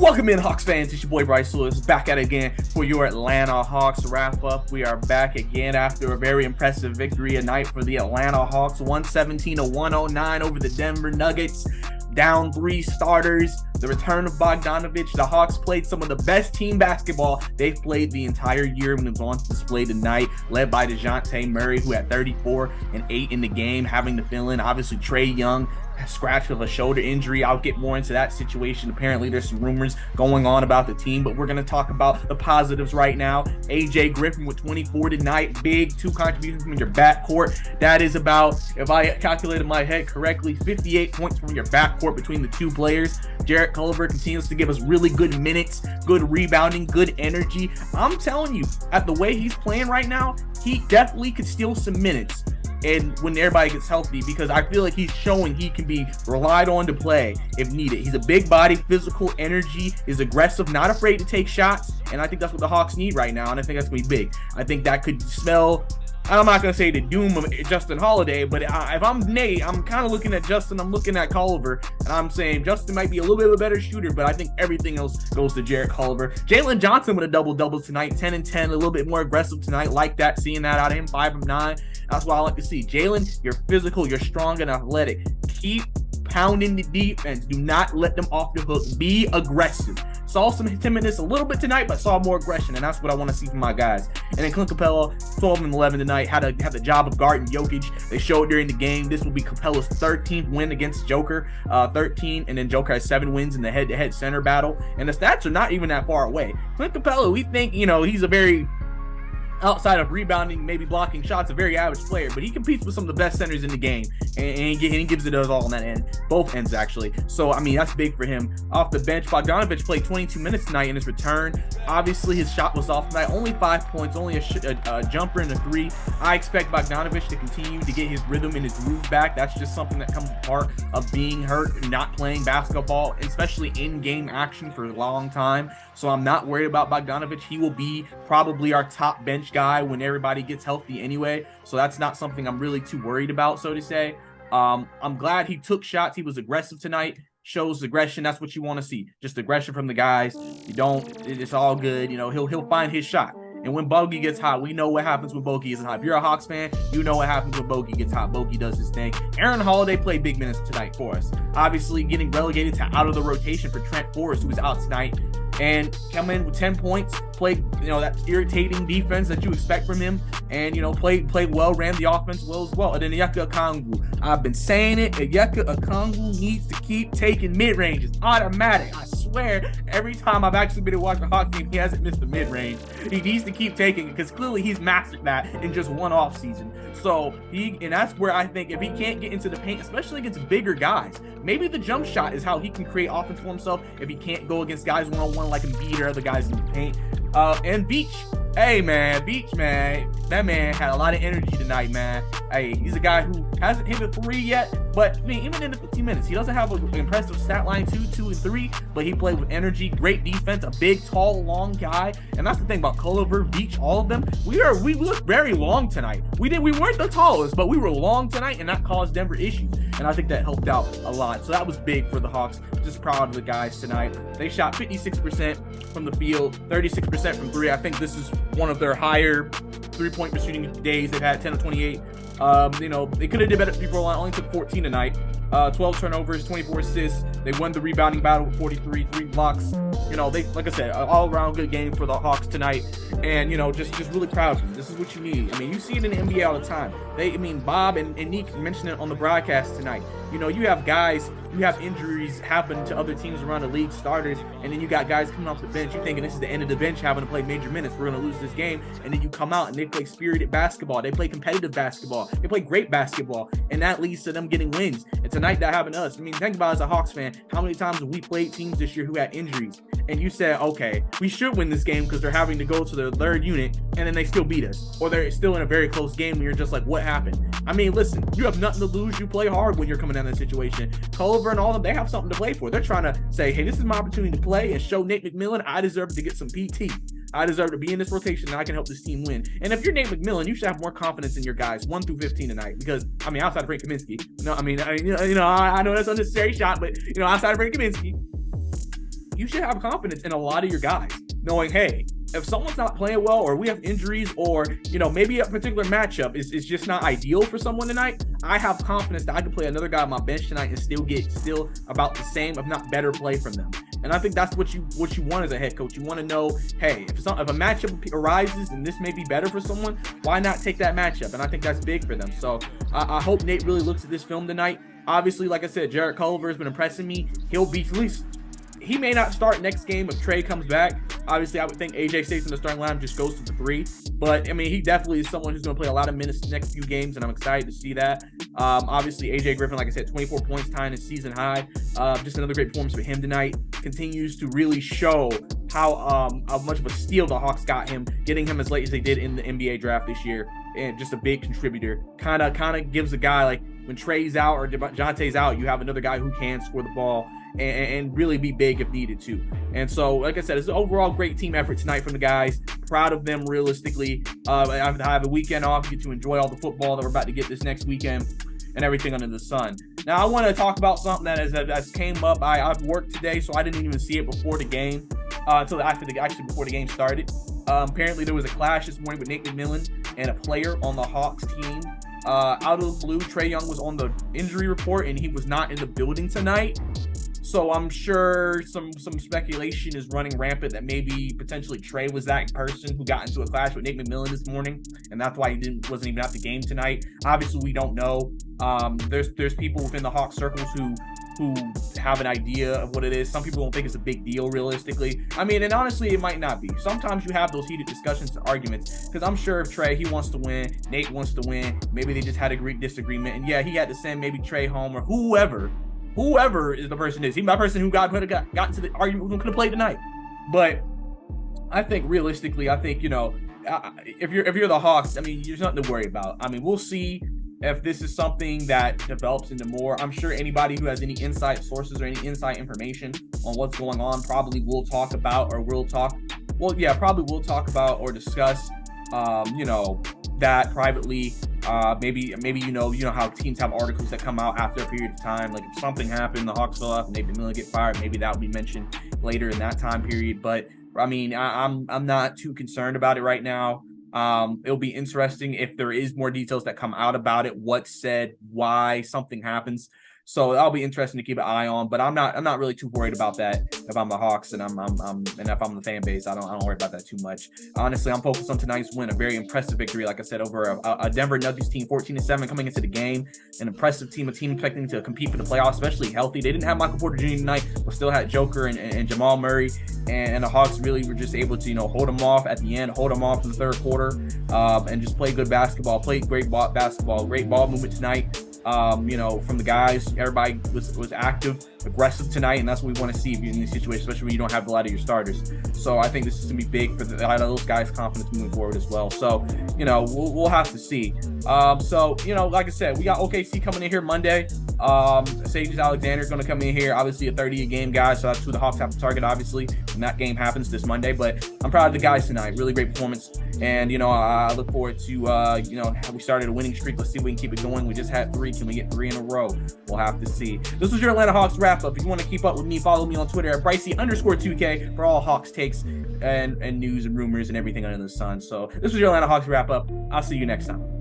Welcome in, Hawks fans. It's your boy Bryce Lewis back at it again for your Atlanta Hawks wrap up. We are back again after a very impressive victory tonight for the Atlanta Hawks, 117-109 over the Denver Nuggets. Down 3 starters, the return of Bogdanovic. The Hawks played some of the best team basketball they've played the entire year when it was on display tonight, led by DeJounte Murray, who had 34 and 8 in the game, having to fill in. Obviously, Trae Young scratch of a shoulder injury. I'll get more into that situation. Apparently there's some rumors going on about the team, but we're going to talk about the positives right now. AJ Griffin with 24 tonight, big 2 contributions from your backcourt. That is about, if I calculated my head correctly, 58 points from your backcourt between the 2 players. Jarrett Culver continues to give us really good minutes, good rebounding, good energy. I'm telling you, at the way he's playing right now, he definitely could steal some minutes. And when everybody gets healthy, because I feel like he's showing he can be relied on to play if needed. He's a big body, physical energy, is aggressive, not afraid to take shots, and I think that's what the Hawks need right now, and I think that's going to be big. I think that could spell, I'm not going to say the doom of Justin Holiday, but if I'm Nate, I'm kind of looking at Justin, I'm looking at Culver, and I'm saying Justin might be a little bit of a better shooter, but I think everything else goes to Jarrett Culver. Jalen Johnson with a double-double tonight, 10 and 10, a little bit more aggressive tonight, like that, seeing that out of him, 5 of 9. That's what I like to see. Jalen, you're physical, you're strong and athletic. Keep pounding the defense. Do not let them off the hook. Be aggressive. Saw some timidness a little bit tonight, but saw more aggression, and that's what I want to see from my guys. And then Clint Capella, 12 and 11 tonight, had the job of guarding Jokic. They showed during the game. This will be Capella's 13th win against Joker, 13, and then Joker has 7 wins in the head-to-head center battle. And the stats are not even that far away. Clint Capella, we think, he's a very, outside of rebounding, maybe blocking shots, a very average player, but he competes with some of the best centers in the game, and he gives it us all on that end, both ends actually. So I mean, that's big for him. Off the bench, Bogdanovic played 22 minutes tonight in his return. Obviously his shot was off tonight, only 5 points, only a jumper and a 3. I expect Bogdanovic to continue to get his rhythm and his groove back. That's just something that comes part of being hurt, not playing basketball, especially in game action for a long time. So I'm not worried about Bogdanovic. He will be probably our top bench guy when everybody gets healthy anyway, so that's not something I'm really too worried about, so to say. I'm glad he took shots. He was aggressive tonight, shows aggression. That's what you want to see, just aggression from the guys. It's all good. He'll find his shot. And when Bogey gets hot, we know what happens when Bogey isn't hot. If you're a Hawks fan, you know what happens when Bogey gets hot. Bogey does his thing. Aaron Holiday played big minutes tonight for us. Obviously getting relegated to out of the rotation for Trent Forrest, who was out tonight, and come in with 10 points, played, that irritating defense that you expect from him, and, played well, ran the offense well as well. And then Onyeka Okongwu, I've been saying it, Onyeka Okongwu needs to keep taking mid-range. It's automatic. I swear, every time I've actually been to watch a Hawks game, he hasn't missed a mid-range. He needs to keep taking it, because clearly he's mastered that in just one off season. So and that's where I think if he can't get into the paint, especially against bigger guys, maybe the jump shot is how he can create offense for himself if he can't go against guys one-on-one like Embiid or other guys in the paint. And Beach, hey man, Beach, man, that man had a lot of energy tonight, man. Hey, he's a guy who hasn't hit a 3 yet, but I mean, even in the 15 minutes, he doesn't have an impressive stat line 2 and 3, but he played with energy, great defense, a big, tall, long guy. And that's the thing about Culver, Beach, all of them. We looked very long tonight. We weren't the tallest, but we were long tonight, and that caused Denver issues. And I think that helped out a lot. So that was big for the Hawks. Just proud of the guys tonight. They shot 56% from the field, 36% from 3. I think this is one of their higher 3-point shooting days. They've had 10 of 28. They could have did better at free throw line. Only took 14 tonight. 12 turnovers, 24 assists. They won the rebounding battle with 43, 3 blocks. They, like I said, an all-around good game for the Hawks tonight. And, just really proud of them. This is what you need. I mean, you see it in the NBA all the time. Bob and Nick mentioned it on the broadcast tonight. You have guys, you have injuries happen to other teams around the league, starters, and then you got guys coming off the bench. You're thinking this is the end of the bench having to play major minutes. We're going to lose this game. And then you come out and they play spirited basketball. They play competitive basketball. They play great basketball. And that leads to them getting wins. And tonight that happened to us. I mean, think about it as a Hawks fan, how many times have we played teams this year who had injuries? And you said, okay, we should win this game because they're having to go to their third unit, and then they still beat us. Or they're still in a very close game and you're just like, what happened? I mean, listen, you have nothing to lose. You play hard when you're coming down in that situation. Culver and all of them, they have something to play for. They're trying to say, hey, this is my opportunity to play and show Nate McMillan I deserve to get some PT. I deserve to be in this rotation and I can help this team win. And if you're Nate McMillan, you should have more confidence in your guys 1 through 15 tonight, because I mean, outside of Frank Kaminsky, I know that's an unnecessary shot, but outside of Frank Kaminsky, you should have confidence in a lot of your guys, knowing, hey, if someone's not playing well, or we have injuries, or, you know, maybe a particular matchup is just not ideal for someone tonight, I have confidence that I can play another guy on my bench tonight and still get about the same, if not better, play from them. And I think that's what you want as a head coach. You want to know, hey, if a matchup arises and this may be better for someone, why not take that matchup? And I think that's big for them. So I hope Nate really looks at this film tonight. Obviously, like I said, Jarrett Culver has been impressing me. He'll be at least, he may not start next game if Trey comes back. Obviously, I would think AJ stays in the starting lineup, just goes to the 3. But, I mean, he definitely is someone who's going to play a lot of minutes the next few games, and I'm excited to see that. Obviously, AJ Griffin, like I said, 24 points, tying his season high. Just another great performance for him tonight. Continues to really show how much of a steal the Hawks got him, getting him as late as they did in the NBA draft this year. And just a big contributor. Kind of gives a guy, like, when Trey's out or DeJounte's out, you have another guy who can score the ball and really be big if needed too. And so, like I said, it's an overall great team effort tonight from the guys. Proud of them realistically. I have a weekend off, get to enjoy all the football that we're about to get this next weekend and everything under the sun. Now, I want to talk about something that came up. I've worked today, so I didn't even see it before the game, until before the game started. Apparently, there was a clash this morning with Nate McMillan and a player on the Hawks team. Out of the blue, Trae Young was on the injury report, and he was not in the building tonight. So I'm sure some speculation is running rampant that maybe potentially Trey was that person who got into a clash with Nate McMillan this morning, and that's why he wasn't even at the game tonight. Obviously, we don't know. There's people within the Hawks circles who have an idea of what it is. Some people don't think it's a big deal realistically. I mean, and honestly, it might not be. Sometimes you have those heated discussions and arguments, because I'm sure if Trey, he wants to win, Nate wants to win, maybe they just had a great disagreement, and yeah, he had to send maybe Trey home, or whoever is the person is. He's my person who got into the argument who could have played tonight. But I think realistically, you know, if you're the Hawks, I mean, there's nothing to worry about. I mean, we'll see if this is something that develops into more. I'm sure anybody who has any inside sources or any inside information on what's going on probably will talk about or discuss, you know, that privately. Maybe you know how teams have articles that come out after a period of time. Like if something happened, the Hawks fell off and Nate McMillan get fired, maybe that will be mentioned later in that time period. But I mean, I'm not too concerned about it right now. It'll be interesting if there is more details that come out about it, what's said, why something happens. So that'll be interesting to keep an eye on, but I'm not really too worried about that if I'm the Hawks and and if I'm the fan base. I don't worry about that too much. Honestly, I'm focused on tonight's win, a very impressive victory, like I said, over a Denver Nuggets team, 14-7 coming into the game. An impressive team, a team expecting to compete for the playoffs, especially healthy. They didn't have Michael Porter Jr. tonight, but still had Joker and Jamal Murray, and the Hawks really were just able to, you know, hold them off at the end, hold them off in the third quarter, and just play good basketball, play great basketball, great ball movement tonight. You know, from the guys, everybody was active, aggressive tonight, and that's what we want to see if you're in this situation, especially when you don't have a lot of your starters. So I think this is going to be big for a lot of those guys' confidence moving forward as well. So, you know, we'll have to see. So, you know, like I said, we got OKC coming in here Monday. Sage Alexander going to come in here, obviously a 30-a-game guy, so that's who the Hawks have to target, obviously, when that game happens this Monday. But I'm proud of the guys tonight. Really great performance. And, you know, I look forward to, you know, we started a winning streak. Let's see if we can keep it going. We just had 3. Can we get 3 in a row? We'll have to see. This was your Atlanta Hawks wrap-up. If you want to keep up with me, follow me on Twitter at Bricey_2K for all Hawks takes and news and rumors and everything under the sun. So this was your Atlanta Hawks wrap-up. I'll see you next time.